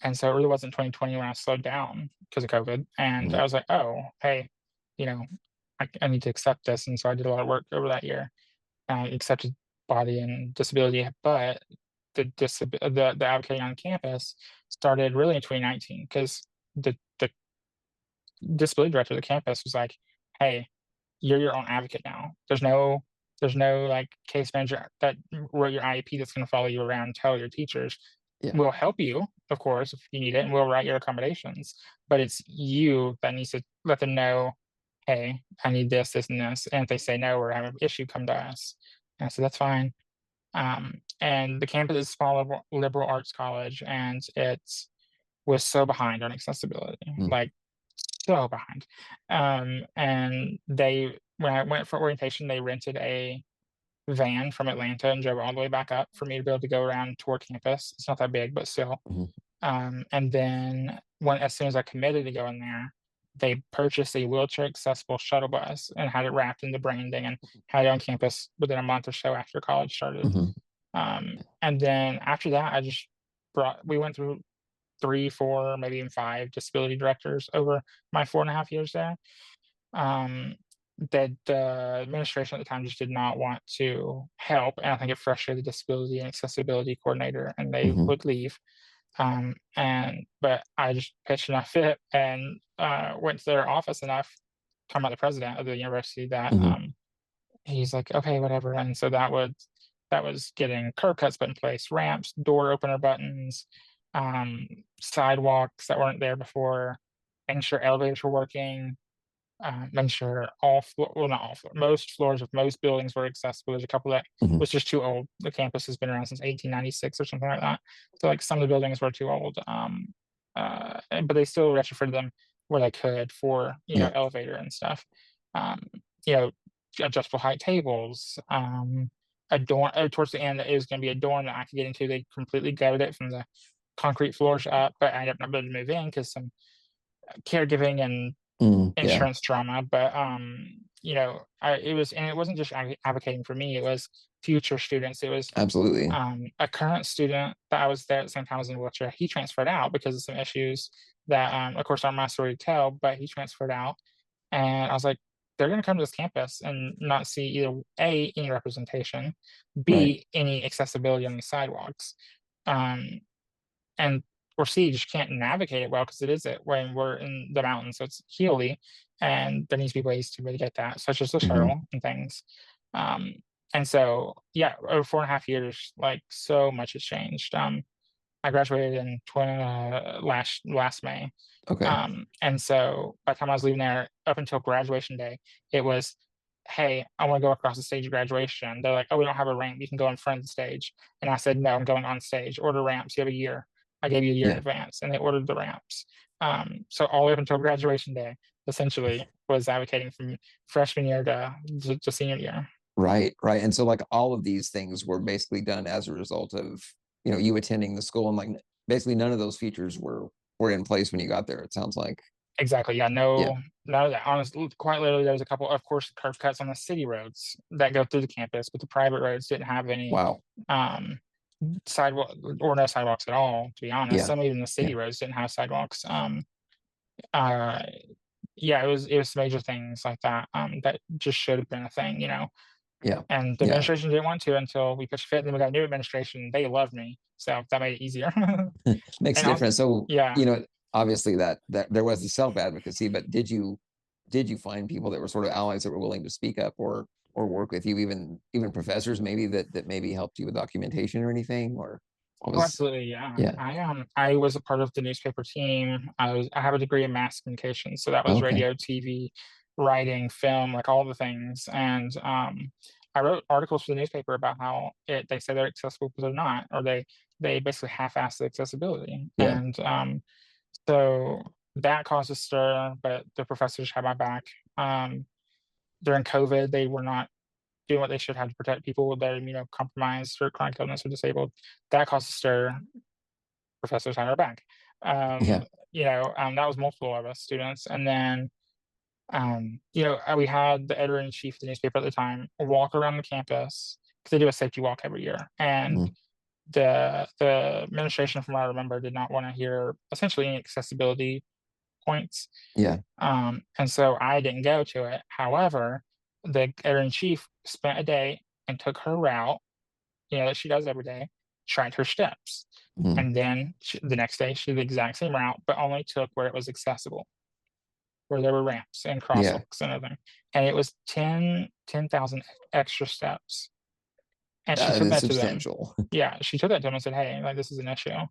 And so it really wasn't 2020 when I slowed down because of COVID. And mhm. I was like, oh, hey, you know, I need to accept this. And so I did a lot of work over that year. I accepted body and disability, but the advocating on campus started really in 2019 because the disability director of the campus was like, hey, you're your own advocate now. There's no like case manager that wrote your IEP that's going to follow you around and tell your teachers. Yeah. We'll help you, of course, if you need it, and we'll write your accommodations. But it's you that needs to let them know, hey, I need this, this, and this. And if they say no or have an issue, come to us. And so that's fine. And the campus is a small liberal arts college, and it's was so behind on accessibility, Mm. like so behind. And when I went for orientation, they rented a van from Atlanta and drove all the way back up for me to be able to go around and tour campus. It's not that big, but still. Mhm. And then as soon as I committed to going there, they purchased a wheelchair accessible shuttle bus and had it wrapped in the branding and had it on campus within a month or so after college started. Mhm. And then after that, we went through 3, 4, maybe even 5 disability directors over my 4.5 years there. Um, that the administration at the time just did not want to help, and I think it frustrated the disability and accessibility coordinator, and they Mhm. would leave. But I just pitched enough fit and went to their office enough, talking about the president of the university, that Mhm. he's like, okay, whatever. And so that was getting curb cuts put in place, ramps, door opener buttons, sidewalks that weren't there before, making sure elevators were working, making sure not all floor, most floors of most buildings were accessible. There's a couple that Mhm. was just too old. The campus has been around since 1896 or something like that. So like some of the buildings were too old. But they still retrofitted them where they could for Yeah. elevator and stuff. Um, you know, adjustable height tables. A door towards the end, it was going to be a dorm that I could get into. They completely gutted it from the concrete floors up, but I ended up not being able to move in because some caregiving and Yeah. insurance trauma. But it wasn't just advocating for me, it was future students. It was Absolutely. a current student that I was there at the same time as in a wheelchair. He transferred out because of some issues that of course aren't my story to tell, but he transferred out. And I was like, they're going to come to this campus and not see either any representation, Right. any accessibility on these sidewalks. um, and or C, you just can't navigate it well because it is it when we're in the mountains, so it's hilly, and there needs to be ways to mitigate that, such as the Mhm. shuttle and things. Um, and so, yeah, over 4.5 years, like so much has changed. I graduated in last May, Okay. and so by the time I was leaving there, up until graduation day, it was, "Hey, I want to go across the stage of graduation." They're like, "Oh, we don't have a ramp. You can go in front of the stage." And I said, "No, I'm going on stage. Order ramps. You have a year." I gave you a year in Yeah. advance, and they ordered the ramps. So all the way up until graduation day, essentially, was advocating from freshman year to senior year. Right. Right. And so like all of these things were basically done as a result of, you attending the school, and like basically none of those features were in place when you got there, it sounds like. Exactly. Yeah. Yeah. No, none of that. Honestly, quite literally, there was a couple, of course, curb cuts on the city roads that go through the campus, but the private roads didn't have any Wow. um, sidewalk or no sidewalks at all. To be honest, Yeah. some even the Yeah. city roads didn't have sidewalks. Uh, yeah, it was major things like that that just should have been a thing. Yeah. And the Yeah. administration didn't want to until we pushed fit. And then we got a new administration. They loved me, so that made it easier. Makes a And also, difference. So, yeah, obviously that there was the self-advocacy, but did you find people that were sort of allies that were willing to speak up or work with you, even professors maybe that maybe helped you with documentation or anything, or what oh, was? absolutely, yeah. Yeah. I was a part of the newspaper team. I have a degree in mass communication, so that was Okay. radio, TV, writing, film, like all the things. And I wrote articles for the newspaper about how they say they're accessible, but they're not, or they basically half-ass the accessibility. Yeah. And so that caused a stir, but the professors had my back. Um, During COVID, they were not doing what they should have to protect people that are immunocompromised or chronic illness or disabled. That caused a stir. Professors had our back. Yeah. That was multiple of us students. And then, we had the editor in chief of the newspaper at the time walk around the campus because they do a safety walk every year. And Mhm. the administration, from what I remember, did not want to hear essentially any accessibility points. Yeah. And so I didn't go to it. However, the editor in chief spent a day and took her route, that she does every day, tried her steps. Mhm. And then the next day, she did the exact same route, but only took where it was accessible, where there were ramps and Yeah. crosswalks and everything. And it was 10,000 extra steps. And she That took is that to them. substantial. Yeah, she took that to them and said, "Hey, like this is an issue."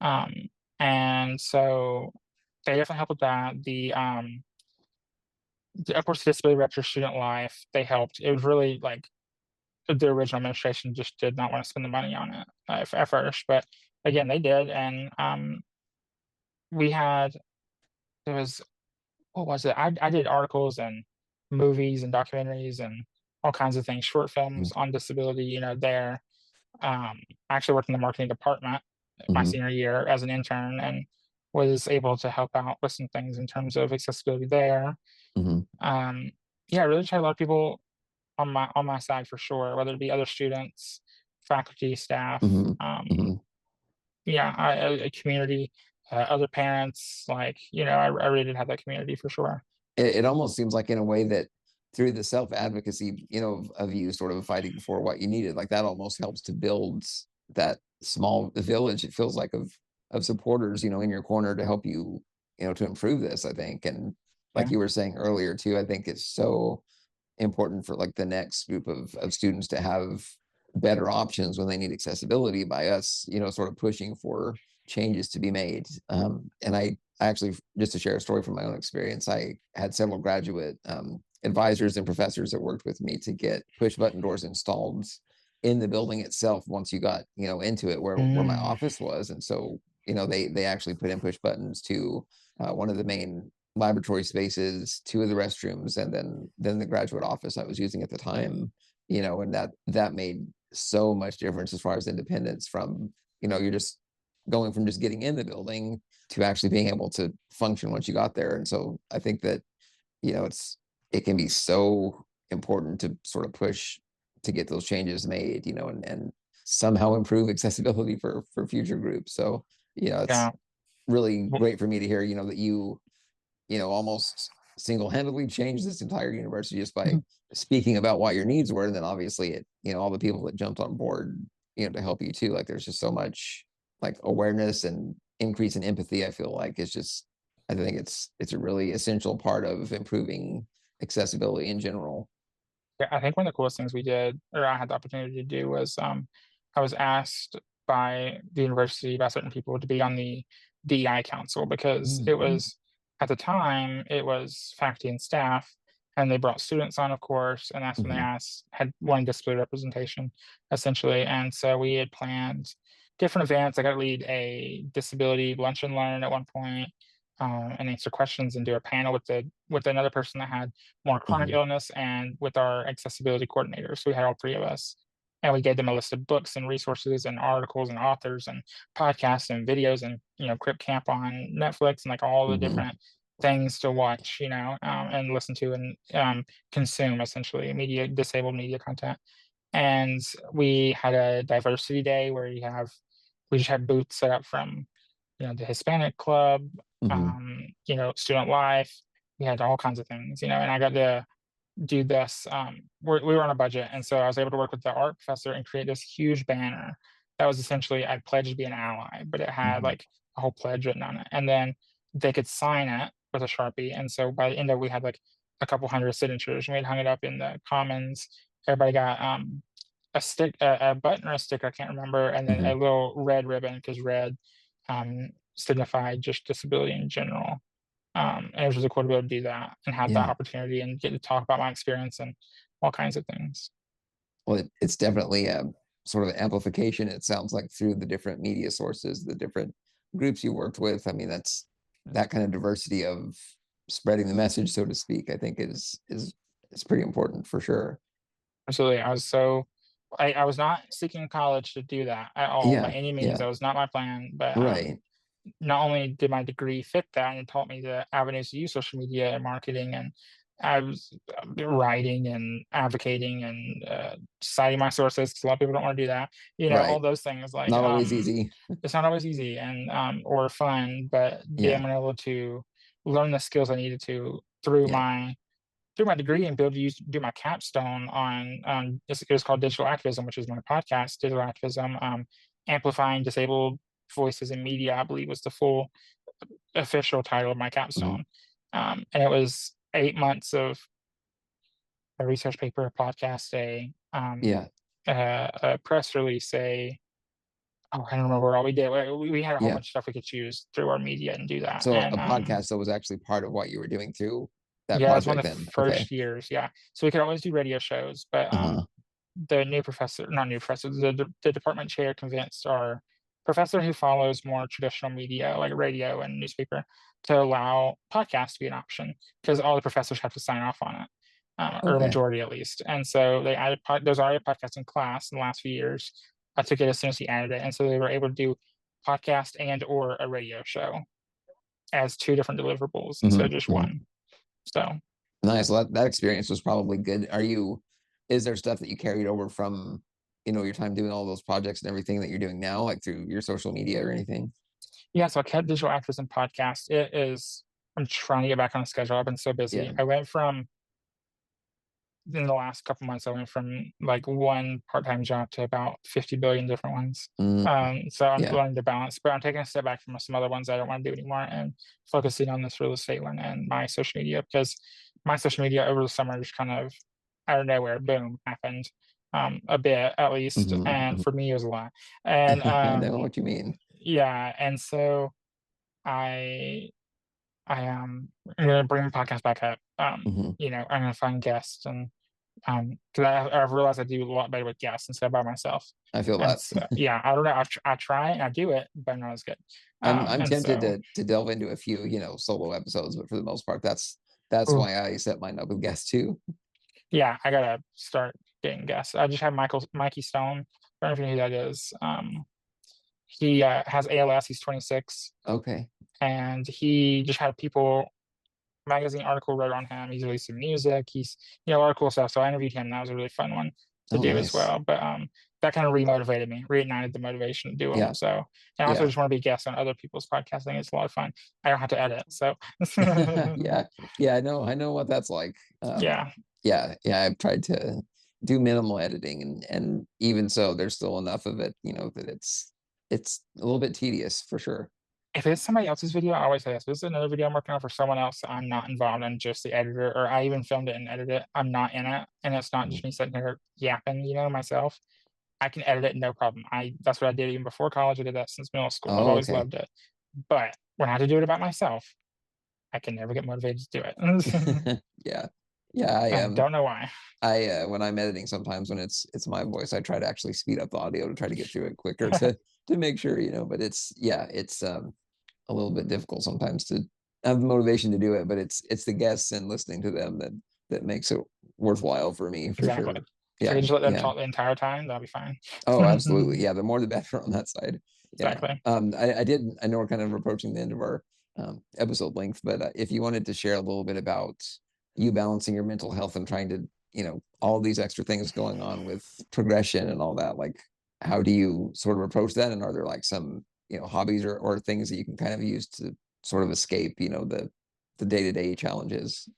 Um, and so they definitely helped with that. Of course, disability rep your student life. They helped. It was really like the original administration just did not want to spend the money on it at first, but again, they did, and we had, there was, what was it? I did articles and movies and documentaries and all kinds of things, short films on disability, there. I actually worked in the marketing department my Mm-hmm. senior year as an intern and was able to help out with some things in terms of accessibility there. Mm-hmm. Yeah, I really tried a lot of people on my side for sure, whether it be other students, faculty, staff, Mm-hmm. Mm-hmm. yeah, a community, other parents, like, I really did have that community for sure. It almost seems like in a way that through the self advocacy, of you sort of fighting for what you needed, like that almost helps to build that small village. It feels like of supporters, in your corner to help you, to improve this. I think, and like Yeah. you were saying earlier too, I think it's so important for like the next group of students to have better options when they need accessibility by us, sort of pushing for changes to be made. And I actually, just to share a story from my own experience, I had several graduate advisors and professors that worked with me to get push button doors installed in the building itself once you got, into it where my Mm, office was. And so, they actually put in push buttons to one of the main laboratory spaces, two of the restrooms, and then the graduate office I was using at the time, and that made so much difference as far as independence from, you're just going from just getting in the building to actually being able to function once you got there. And so I think that, it can be so important to sort of push to get those changes made, and somehow improve accessibility for future groups. So, it's yeah. really Well, great for me to hear, that almost single-handedly changed this entire university just by speaking about what your needs were. And then obviously all the people that jumped on board, to help you too. Like there's just so much like awareness and increase in empathy. I feel like I think it's a really essential part of improving accessibility in general. yeah, I think one of the coolest things we did, or I had the opportunity to do, was I was asked by the university, by certain people, to be on the DEI council because it Mm-hmm. was, at the time, it was faculty and staff, and they brought students on, of course, and that's when they Mm-hmm. had one disability representation, essentially. And so we had planned different events. I got to lead a disability lunch and learn at one point, and answer questions and do a panel with another person that had more chronic Mm-hmm. illness and with our accessibility coordinator. So we had all three of us. And we gave them a list of books and resources and articles and authors and podcasts and videos and, Crip Camp on Netflix and like all the Mm-hmm. different things to watch, and listen to and consume, essentially media, disabled media content. And we had a diversity day where we just had booths set up from, the Hispanic club, Mm-hmm. student life. We had all kinds of things, and I got to do this. We were on a budget, and so I was able to work with the art professor and create this huge banner that was essentially, I pledged to be an ally, but it had Mm-hmm. like a whole pledge written on it, and then they could sign it with a Sharpie. And so by the end of it, we had like a couple hundred signatures, and we'd hung it up in the commons. Everybody got a button or a sticker, I can't remember, and then Mm-hmm. a little red ribbon because red signified just disability in general. And it was really cool to be able to do that and have that Yeah. opportunity and get to talk about my experience and all kinds of things. Well, it's definitely a sort of amplification. It sounds like through the different media sources, the different groups you worked with. I mean, that's that kind of diversity of spreading the message, so to speak. I think is pretty important for sure. Absolutely. I was not seeking college to do that at all by Yeah, any means. yeah, That was not my plan. But right, not only did my degree fit that, and it taught me the avenues to use social media and marketing, and I was writing and advocating and citing my sources because a lot of people don't want to do that. All right. those things. Like Not always easy. it's not always easy and or fun, but being Yeah, able to learn the skills I needed to through yeah. my degree and be able to do my capstone on it was called digital activism, which is my podcast, digital activism, amplifying disabled voices in media, I believe was the full official title of my Mhm. capstone. And it was 8 months of a research paper, a podcast, Yeah, a press release, I don't remember all we did. We had a whole yeah. bunch of stuff we could choose through our media and do that. So And a podcast that was actually part of what you were doing through that yeah, it's one project of the then. Okay. first years. Yeah, so we could always do radio shows, but Uh-huh. the new professor, not new professor, the department chair convinced our professor who follows more traditional media like radio and newspaper to allow podcasts to be an option because all the professors have to sign off on it, or a Okay. majority at least. And so they added there's already a podcast in class in the last few years. I took it as soon as he added it, and so they were able to do podcast and or a radio show as two different deliverables instead of just one. So Nice. Well, that experience was probably good. Is there stuff that you carried over from, your time doing all those projects and everything that you're doing now, like through your social media or anything? yeah, so I kept digital activism podcast. I'm trying to get back on the schedule. I've been so busy. Yeah. I went from in the last couple months, I went from like one part-time job to about 50 billion different ones. So I'm Yeah. learning to balance, but I'm taking a step back from some other ones I don't want to do anymore and focusing on this real estate one and my social media, because my social media over the summer just kind of out of nowhere, boom, happened. A bit at least. And for me, it was a lot. And I know what you mean. yeah, and so I'm gonna bring the podcast back up. I'm gonna find guests and because I've realized I do a lot better with guests instead of by myself. I feel And that. so, yeah, I don't know. I try and I do it, but I'm not as good. I'm And tempted so, to delve into a few, solo episodes, but for the most part, that's ooh, why I set mine up with guests too. yeah, I gotta start getting guests. I just had Mikey Stone. I don't know if you know who that is. He has ALS. He's 26, Okay. and he just had People magazine article wrote on him. He's releasing music. He's a lot of cool stuff. So I interviewed him. That was a really fun one to Oh, do as nice. well. But that kind of remotivated me, reignited the motivation to do them. Yeah. So and I also Yeah. just want to be guests on other people's podcasts. I think it's a lot of fun. I don't have to edit. So Yeah. I know what that's like. yeah. I've tried to do minimal editing, and even so, there's still enough of it, that it's a little bit tedious for sure. If it's somebody else's video, I always say this. If it's another video I'm working on for someone else, I'm not involved in just the editor, or I even filmed it and edited it. I'm not in it. And it's not just me sitting here yapping, myself. I can edit it, no problem. That's what I did even before college. I did that since middle school. I've Oh, always okay. loved it. But when I have to do it about myself, I can never get motivated to do it. Yeah. I don't know why. When I'm editing, sometimes when it's my voice, I try to actually speed up the audio to try to get through it quicker to make sure, but it's a little bit difficult sometimes to have the motivation to do it, but it's the guests and listening to them that makes it worthwhile for me, for Exactly. sure. If I could just let them Yeah. talk the entire time, that'll be fine. Oh, absolutely. Yeah, the more the better on that side. Exactly. I know we're kind of approaching the end of our episode length, but if you wanted to share a little bit about you balancing your mental health and trying to, all these extra things going on with progression and all that, like how do you sort of approach that? And are there like some, hobbies or things that you can kind of use to sort of escape, the day-to-day challenges?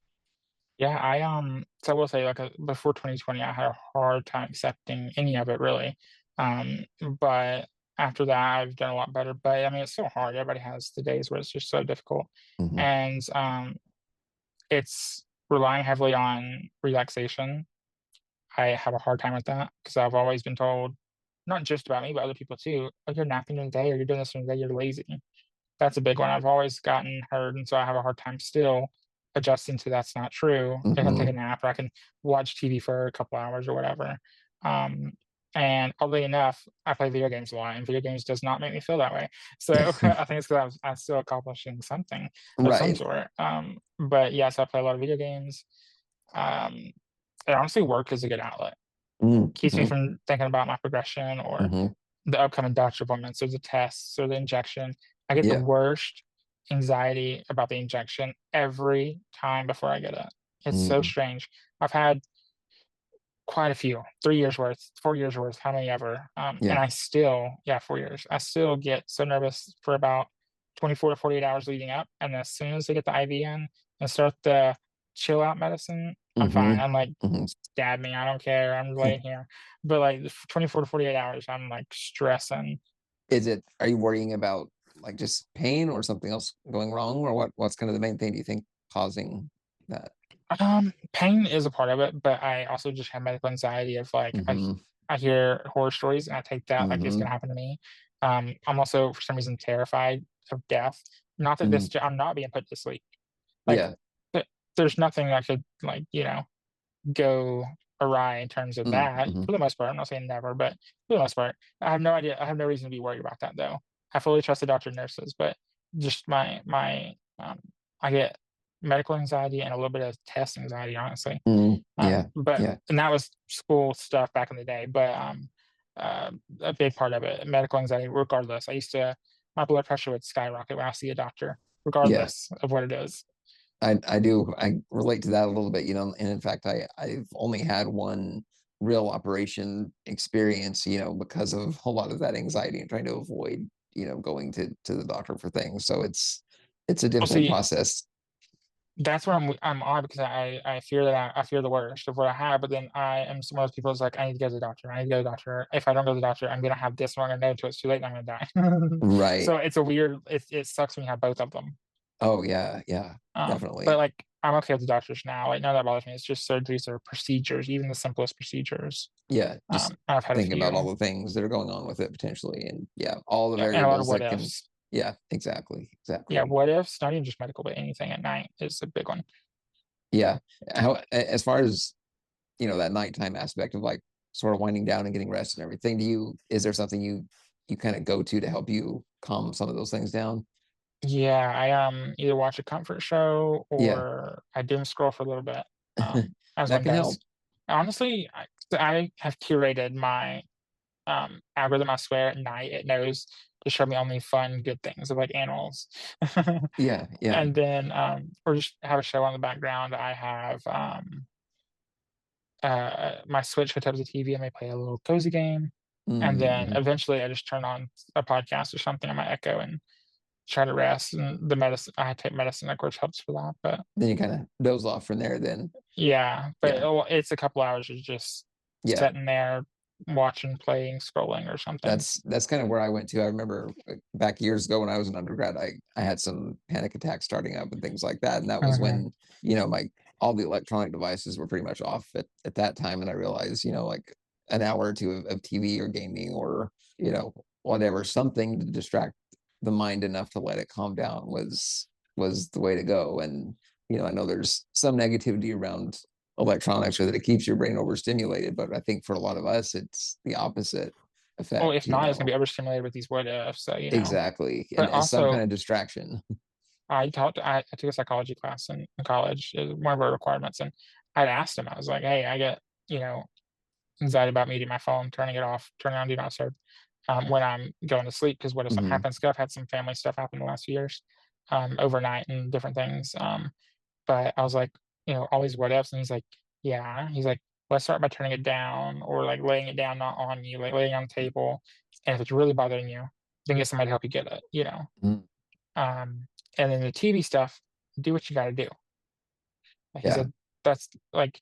Yeah, so I will say, like, before 2020, I had a hard time accepting any of it really. But after that, I've done a lot better. But I mean, it's so hard. Everybody has the days where it's just so difficult. Mhm. And it's relying heavily on relaxation. I have a hard time with that because I've always been told, not just about me, but other people too, oh, you're napping during the day or you're doing this during the day, you're lazy. That's a big one. I've always gotten heard, and so I have a hard time still adjusting to that's not true. I can take a nap, or I can watch TV for a couple hours or whatever. Um, and oddly enough, I play video games a lot, and video games does not make me feel that way. So I think it's because I'm still accomplishing something of some Right. sort. But yes, I play a lot of video games. And honestly, work is a good outlet. Keeps me from thinking about my progression or the upcoming doctor appointments or the tests or the injection. I get the Yeah. worst anxiety about the injection every time before I get it. It's so strange. I've had quite a few, 3 years worth, 4 years worth, how many ever. And Yeah. I still, yeah, 4 years. I still get so nervous for about 24 to 48 hours leading up. And as soon as they get the IV in and start the chill out medicine, I'm fine. I'm like, stab me, I don't care. I'm laying here. But like 24 to 48 hours, I'm like stressing. Are you worrying about like just pain or something else going wrong, or what's kind of the main thing do you think causing that? Pain is a part of it, but I also just have medical anxiety of like I hear horror stories and I take that like it's gonna happen to me. I'm also for some reason terrified of death. Not that I'm not being put to sleep. Like Yeah. there's nothing that could like, go awry in terms of that mhm. for the most part. I'm not saying never, but for the most part, I have no idea. I have no reason to be worried about that though. I fully trust the doctor and nurses, but just I get medical anxiety and a little bit of test anxiety, honestly. Yeah, But yeah, and that was school stuff back in the day, but a big part of it, medical anxiety, regardless. My blood pressure would skyrocket when I see a doctor, yeah. regardless of what it is. I relate to that a little bit, and in fact, I've only had one real operation experience, because of a lot of that anxiety and trying to avoid, going to the doctor for things. So it's a Well, difficult see, process. that's where I'm on because I fear that I fear the worst of what I have, but then I am some of those people that's like, I need to go to the doctor. I need to go to the doctor. If I don't go to the doctor, I'm gonna have this one and know until it's too late and I'm gonna die. Right. So it's a weird it sucks when you have both of them. Oh yeah, yeah, But definitely. like I'm okay with the doctors now. Like none of that bothers me. It's just surgeries or procedures, even the simplest procedures. Yeah, just I've had a thinking about few. all the things that are going on with it potentially, and yeah, all the Yeah, and a lot of variables what that can. ifs. Yeah, exactly, Yeah, exactly. what ifs, not even just medical, but anything at night is a big one. Yeah. As far as that nighttime aspect of like sort of winding down and getting rest and everything, is there something you kind of go to help you calm some of those things down? Yeah, I either watch a comfort show Yeah. or I doom scroll for a little bit, as That one can does. help. Honestly, I have curated my algorithm. I swear at night it knows to show me only fun, good things of like animals. Yeah, yeah. And then or just have a show on the background. I have my Switch hooked up to the TV. I may play a little cozy game. And then Mm-hmm. eventually I just turn on a podcast or something on my Echo and try to rest. And the medicine, I take medicine, of course, helps for that. But Then you kind of doze off from there then. yeah, but Yeah. it's a couple hours of just Yeah. sitting there watching, playing, scrolling or something. That's kind of where I went to. I remember back years ago when I was an undergrad, I had some panic attacks starting up and things like that. And that was Mhm. when, my all the electronic devices were pretty much off at that time. And I realized, like an hour or two of TV or gaming or, whatever, something to distract the mind enough to let it calm down was the way to go. And, I know there's some negativity around electronics or that it keeps your brain overstimulated, but I think for a lot of us, it's the opposite Well, effect, if not, it's gonna be overstimulated with these what ifs. So Exactly. but And some kind also of distraction. I took a psychology class in college. It was one of our requirements, and I'd asked him. I was like, "Hey, I get anxiety about meeting my phone, turning it off, turning on do not disturb when I'm going to sleep because what if something Hmm. happens? 'Cause I've had some family stuff happen the last few years, overnight and different things. But I was like, all these what ifs, and he's like, yeah. He's like, let's start by turning it down or like laying it down, not on you, like laying on the table. And if it's really bothering you, then get somebody to help you get it. Um, and then the TV stuff, do what you got to do. Like he Yeah. said, that's like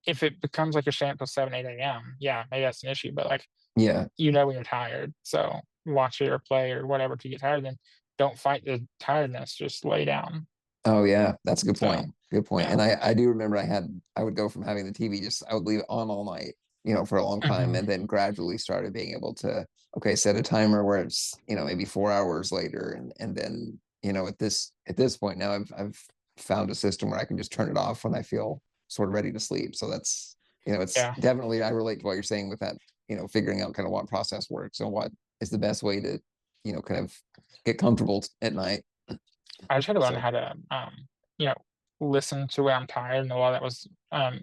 if it becomes like you're staying up till 7, 8 a.m., yeah, maybe that's an issue. But like Yeah. when you're tired. So watch it or play or whatever to get tired, then don't fight the tiredness, just lay down. Oh yeah. That's a good So point. Good point. yeah. And I do remember I would go from having the TV I would leave it on all night, for a long time Mhm. and then gradually started being able to, okay, set a timer where it's, maybe 4 hours later. And then, at this point now I've found a system where I can just turn it off when I feel sort of ready to sleep. So that's, it's Yeah. definitely, I relate to what you're saying with that, figuring out kind of what process works and what is the best way to, kind of get comfortable at night. I just had to learn So how to you know, listen to when I'm tired, and a lot of that was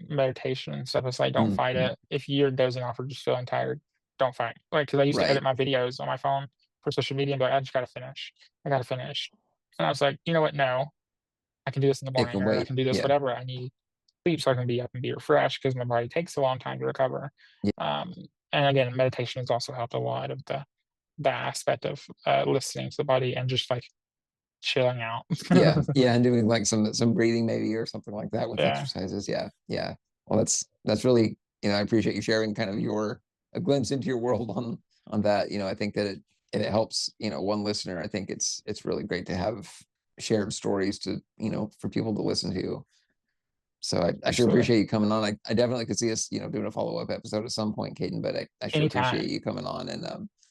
meditation and stuff. It's like don't fight mhm. it. If you're dozing off or just feeling tired, don't fight. Like because I used to edit Right. my videos on my phone for social media and be like, I just gotta finish. I gotta finish. And I was like, you know what? No, I can do this in the It morning can or I wait. can do this Yeah. whatever I need sleep so I can be up and be refreshed because my body takes a long time to recover. Yeah. Um, and again, meditation has also helped a lot of the aspect of listening to the body and just like chilling out. Yeah. Yeah. And doing like some breathing maybe or something like that with Yeah, exercises. Yeah. Yeah. Well, that's really, I appreciate you sharing kind of a glimpse into your world on that. I think that it helps, one listener. I think it's really great to have shared stories to, for people to listen to. So I sure absolutely. appreciate you coming on. I definitely could see us, doing a follow-up episode at some point, Caden, but I sure appreciate Anytime. you coming on and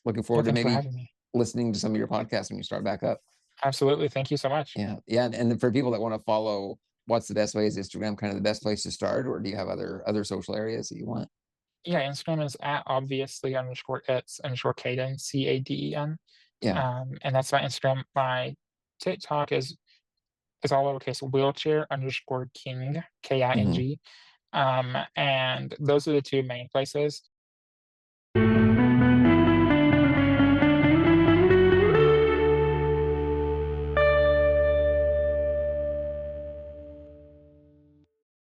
looking Yeah, forward to thanks for maybe having me. listening to some of your podcasts when you start back up. Absolutely. Thank you so much. Yeah. Yeah. And for people that want to follow, what's the best way? Is Instagram kind of the best place to start, or do you have other social areas that you want? Yeah, Instagram is at obviously underscore it's underscore Caden, Caden. Yeah. And that's my Instagram. My TikTok is all lowercase wheelchair underscore king, King. And those are the two main places.